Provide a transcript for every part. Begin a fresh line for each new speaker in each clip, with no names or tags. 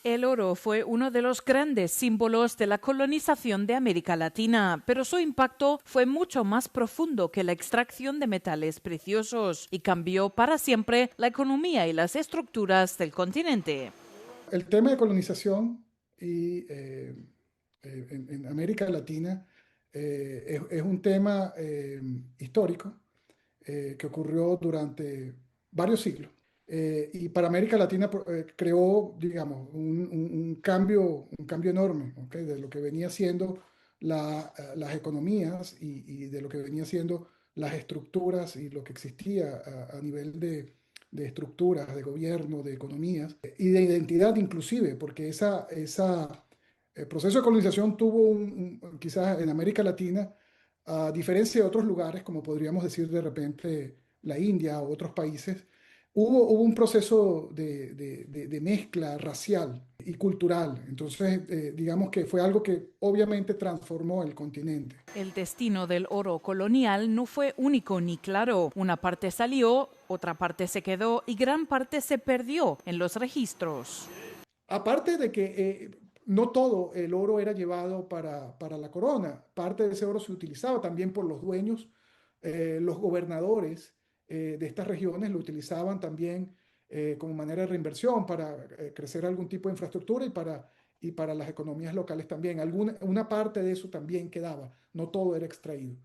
El oro fue uno de los grandes símbolos de la colonización de América Latina, pero su impacto fue mucho más profundo que la extracción de metales preciosos y cambió para siempre la economía y las estructuras del continente.
El tema de colonización en América Latina es un tema histórico que ocurrió durante varios siglos. Y para América Latina creó, digamos, un cambio enorme, ¿okay? De lo que venía siendo las economías y de lo que venía siendo las estructuras y lo que existía a nivel de estructuras, de gobierno, de economías y de identidad inclusive, porque el proceso de colonización tuvo quizás en América Latina, a diferencia de otros lugares, como podríamos decir de repente la India o otros países, hubo un proceso de mezcla racial y cultural. Entonces, digamos que fue algo que obviamente transformó el continente.
El destino del oro colonial no fue único ni claro. Una parte salió, otra parte se quedó y gran parte se perdió en los registros.
Aparte de que no todo el oro era llevado para la corona, parte de ese oro se utilizaba también por los dueños, los gobernadores de estas regiones lo utilizaban también como manera de reinversión para crecer algún tipo de infraestructura y para las economías locales también. Una parte de eso también quedaba, no todo era extraído.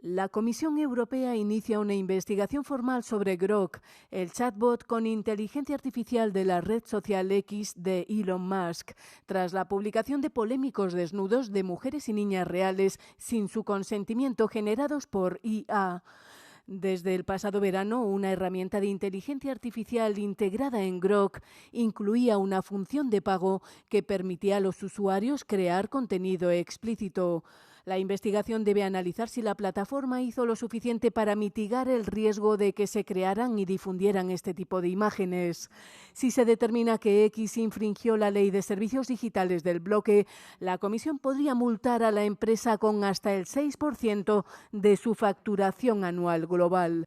La Comisión Europea inicia una investigación formal sobre Grok, el chatbot con inteligencia artificial de la red social X de Elon Musk, tras la publicación de polémicos desnudos de mujeres y niñas reales sin su consentimiento generados por IA. Desde el pasado verano, una herramienta de inteligencia artificial integrada en Grok incluía una función de pago que permitía a los usuarios crear contenido explícito. La investigación debe analizar si la plataforma hizo lo suficiente para mitigar el riesgo de que se crearan y difundieran este tipo de imágenes. Si se determina que X infringió la ley de servicios digitales del bloque, la Comisión podría multar a la empresa con hasta el 6% de su facturación anual global.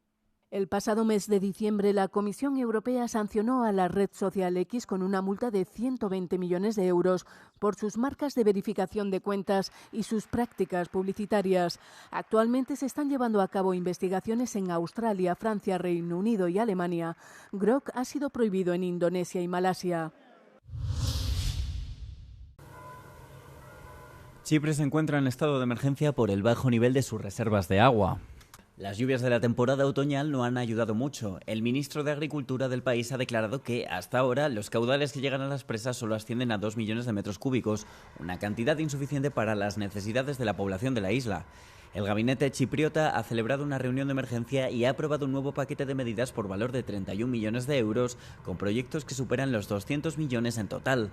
El pasado mes de diciembre, la Comisión Europea sancionó a la red social X con una multa de 120 millones de euros por sus marcas de verificación de cuentas y sus prácticas publicitarias. Actualmente se están llevando a cabo investigaciones en Australia, Francia, Reino Unido y Alemania. Grok ha sido prohibido en Indonesia y Malasia.
Chipre se encuentra en estado de emergencia por el bajo nivel de sus reservas de agua. Las lluvias de la temporada otoñal no han ayudado mucho. El ministro de Agricultura del país ha declarado que, hasta ahora, los caudales que llegan a las presas solo ascienden a 2 millones de metros cúbicos, una cantidad insuficiente para las necesidades de la población de la isla. El gabinete chipriota ha celebrado una reunión de emergencia y ha aprobado un nuevo paquete de medidas por valor de 31 millones de euros, con proyectos que superan los 200 millones en total.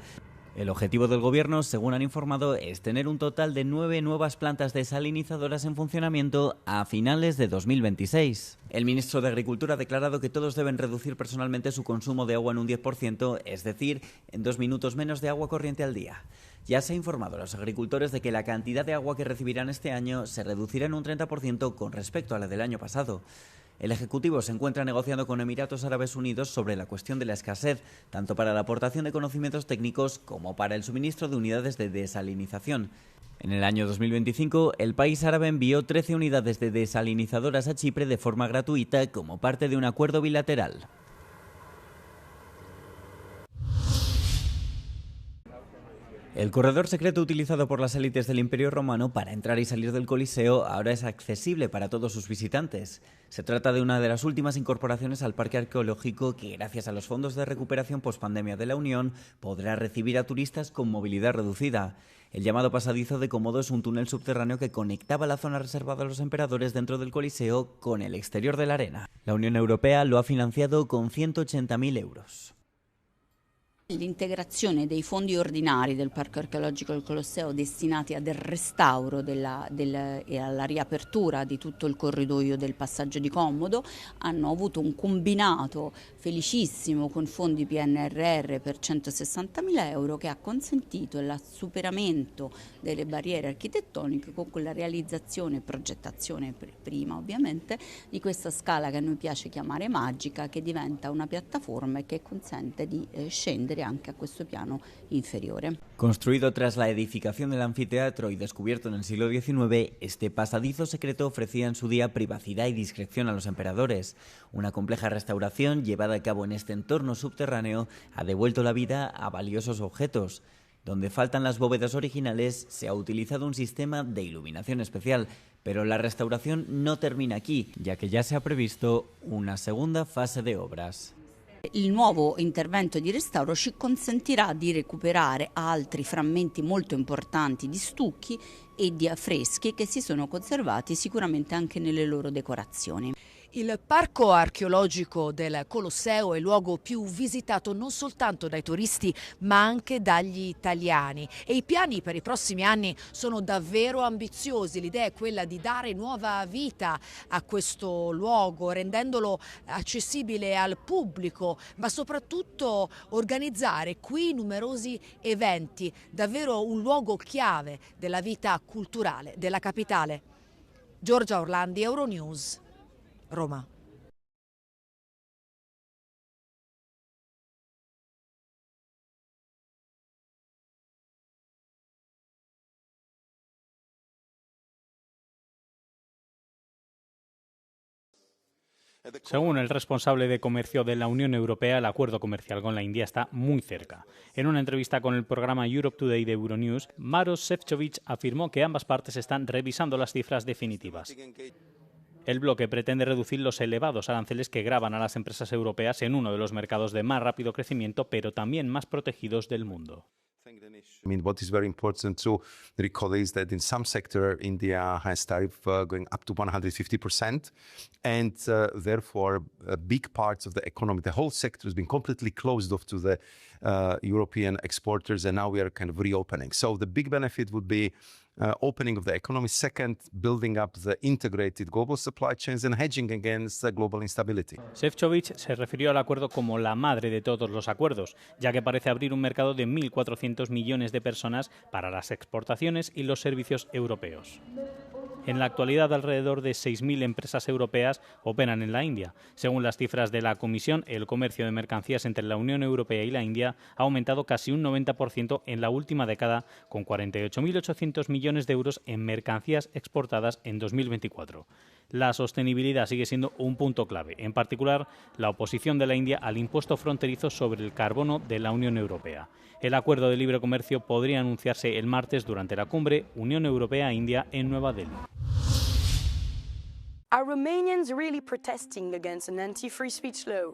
El objetivo del gobierno, según han informado, es tener un total de 9 nuevas plantas desalinizadoras en funcionamiento a finales de 2026. El ministro de Agricultura ha declarado que todos deben reducir personalmente su consumo de agua en un 10%, es decir, en 2 minutos menos de agua corriente al día. Ya se ha informado a los agricultores de que la cantidad de agua que recibirán este año se reducirá en un 30% con respecto a la del año pasado. El Ejecutivo se encuentra negociando con Emiratos Árabes Unidos sobre la cuestión de la escasez, tanto para la aportación de conocimientos técnicos como para el suministro de unidades de desalinización. En el año 2025, el país árabe envió 13 unidades de desalinizadoras a Chipre de forma gratuita como parte de un acuerdo bilateral. El corredor secreto utilizado por las élites del Imperio Romano para entrar y salir del Coliseo ahora es accesible para todos sus visitantes. Se trata de una de las últimas incorporaciones al parque arqueológico que, gracias a los fondos de recuperación pospandemia de la Unión, podrá recibir a turistas con movilidad reducida. El llamado pasadizo de Cómodo es un túnel subterráneo que conectaba la zona reservada a los emperadores dentro del Coliseo con el exterior de la arena. La Unión Europea lo ha financiado con 180.000 euros.
L'integrazione dei fondi ordinari del Parco Archeologico del Colosseo destinati al restauro e alla riapertura di tutto il corridoio del Passaggio di Commodo hanno avuto un combinato felicissimo con fondi PNRR per 160.000 euro che ha consentito il superamento delle barriere architettoniche con quella realizzazione e progettazione prima ovviamente di questa scala che a noi piace chiamare magica, che diventa una piattaforma e che consente di scendere anche a questo piano inferiore.
Construido tras la edificación del anfiteatro y descubierto en el siglo XIX, este pasadizo secreto ofrecía en su día privacidad y discreción a los emperadores. Una compleja restauración llevada a cabo en este entorno subterráneo ha devuelto la vida a valiosos objetos. Donde faltan las bóvedas originales, se ha utilizado un sistema de iluminación especial, pero la restauración no termina aquí, ya que ya se ha previsto una segunda fase de obras.
Il nuovo intervento di restauro ci consentirà di recuperare altri frammenti molto importanti di stucchi e di affreschi che si sono conservati sicuramente anche nelle loro decorazioni.
Il parco archeologico del Colosseo è il luogo più visitato non soltanto dai turisti ma anche dagli italiani e i piani per i prossimi anni sono davvero ambiziosi. L'idea è quella di dare nuova vita a questo luogo rendendolo accessibile al pubblico, ma soprattutto organizzare qui numerosi eventi, davvero un luogo chiave della vita culturale della capitale. Giorgia Orlandi, Euronews, Roma.
Según el responsable de comercio de la Unión Europea, el acuerdo comercial con la India está muy cerca. En una entrevista con el programa Europe Today de Euronews, Maroš Šefčovič afirmó que ambas partes están revisando las cifras definitivas. El bloque pretende reducir los elevados aranceles que gravan a las empresas europeas en uno de los mercados de más rápido crecimiento, pero también más protegidos del mundo.
I mean, what is very important to recall is that in some sector, India has tariff going up to 150%, and therefore big parts of the economy, the whole sector has been completely closed off to the European exporters, and now we are kind of reopening. So the big benefit would be opening of the economy. Second, building up the integrated global supply chains and hedging against global instability.
Šefčovič se refirió al acuerdo como la madre de todos los acuerdos, ya que parece abrir un mercado de 1.400 millones de personas para las exportaciones y los servicios europeos. En la actualidad, alrededor de 6.000 empresas europeas operan en la India. Según las cifras de la Comisión, el comercio de mercancías entre la Unión Europea y la India ha aumentado casi un 90% en la última década, con 48.800 millones de euros en mercancías exportadas en 2024. La sostenibilidad sigue siendo un punto clave, en particular la oposición de la India al impuesto fronterizo sobre el carbono de la Unión Europea. El acuerdo de libre comercio podría anunciarse el martes durante la cumbre Unión Europea-India en Nueva Delhi.
Are Romanians really protesting against an anti-free speech law?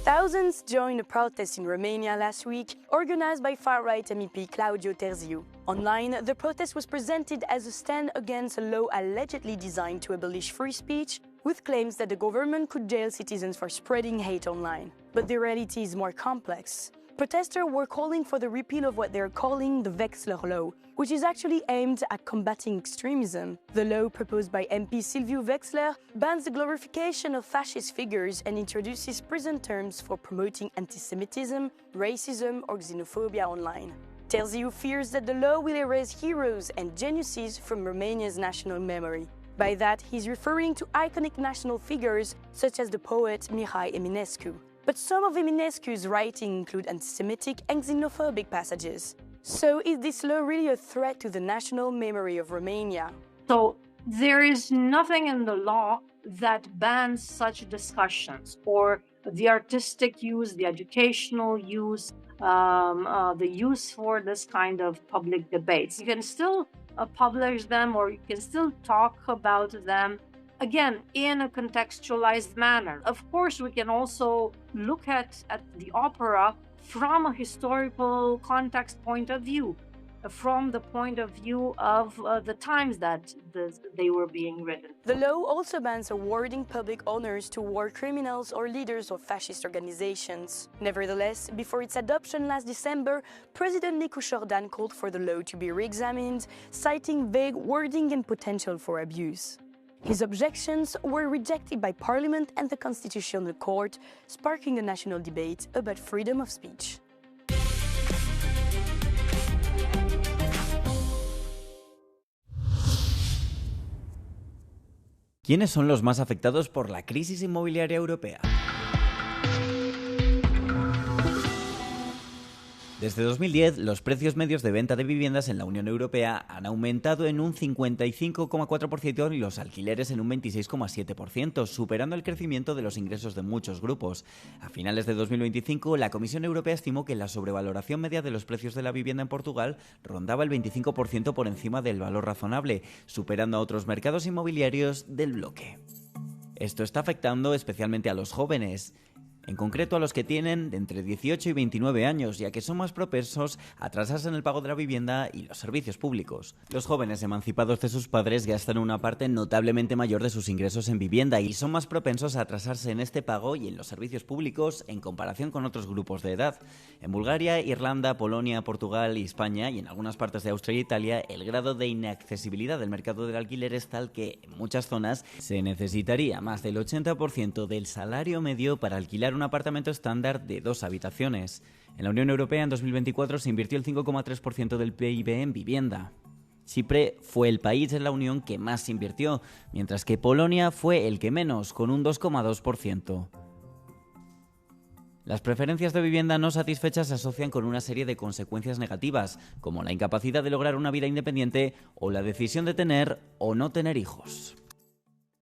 Thousands joined a protest in Romania last week, organized by far-right MEP Claudiu Terziu. Online, the protest was presented as a stand against a law allegedly designed to abolish free speech, with claims that the government could jail citizens for spreading hate online. But the reality is more complex. Protesters were calling for the repeal of what they're calling the Wexler Law, which is actually aimed at combating extremism. The law proposed by MP Silviu Wexler bans the glorification of fascist figures and introduces prison terms for promoting anti-Semitism, racism or xenophobia online. Terziu fears that the law will erase heroes and geniuses from Romania's national memory. By that, he's referring to iconic national figures such as the poet Mihai Eminescu. But some of Eminescu's writing include anti-Semitic and xenophobic passages. So is this law really a threat to the national memory of Romania?
So there is nothing in the law that bans such discussions or the artistic use, the educational use, the use for this kind of public debates. You can still publish them or you can still talk about them, again, in a contextualized manner. Of course, we can also look at the opera from a historical context point of view. from the point of view of the times that they were being written.
The law also bans awarding public honors to war criminals or leaders of fascist organizations. Nevertheless, before its adoption last December, President Nicu Jordan called for the law to be re-examined, citing vague wording and potential for abuse. His objections were rejected by Parliament and the Constitutional Court, sparking a national debate about freedom of speech.
¿Quiénes son los más afectados por la crisis inmobiliaria europea? Desde 2010, los precios medios de venta de viviendas en la Unión Europea han aumentado en un 55,4% y los alquileres en un 26,7%, superando el crecimiento de los ingresos de muchos grupos. A finales de 2025, la Comisión Europea estimó que la sobrevaloración media de los precios de la vivienda en Portugal rondaba el 25% por encima del valor razonable, superando a otros mercados inmobiliarios del bloque. Esto está afectando especialmente a los jóvenes, en concreto a los que tienen de entre 18 y 29 años, ya que son más propensos a atrasarse en el pago de la vivienda y los servicios públicos. Los jóvenes emancipados de sus padres gastan una parte notablemente mayor de sus ingresos en vivienda y son más propensos a atrasarse en este pago y en los servicios públicos en comparación con otros grupos de edad. En Bulgaria, Irlanda, Polonia, Portugal y España, y en algunas partes de Austria e Italia, el grado de inaccesibilidad del mercado del alquiler es tal que, en muchas zonas, se necesitaría más del 80% del salario medio para alquilar un apartamento estándar de 2 habitaciones. En la Unión Europea en 2024 se invirtió el 5,3% del PIB en vivienda. Chipre fue el país de la Unión que más invirtió, mientras que Polonia fue el que menos, con un 2,2%. Las preferencias de vivienda no satisfechas se asocian con una serie de consecuencias negativas, como la incapacidad de lograr una vida independiente o la decisión de tener o no tener hijos.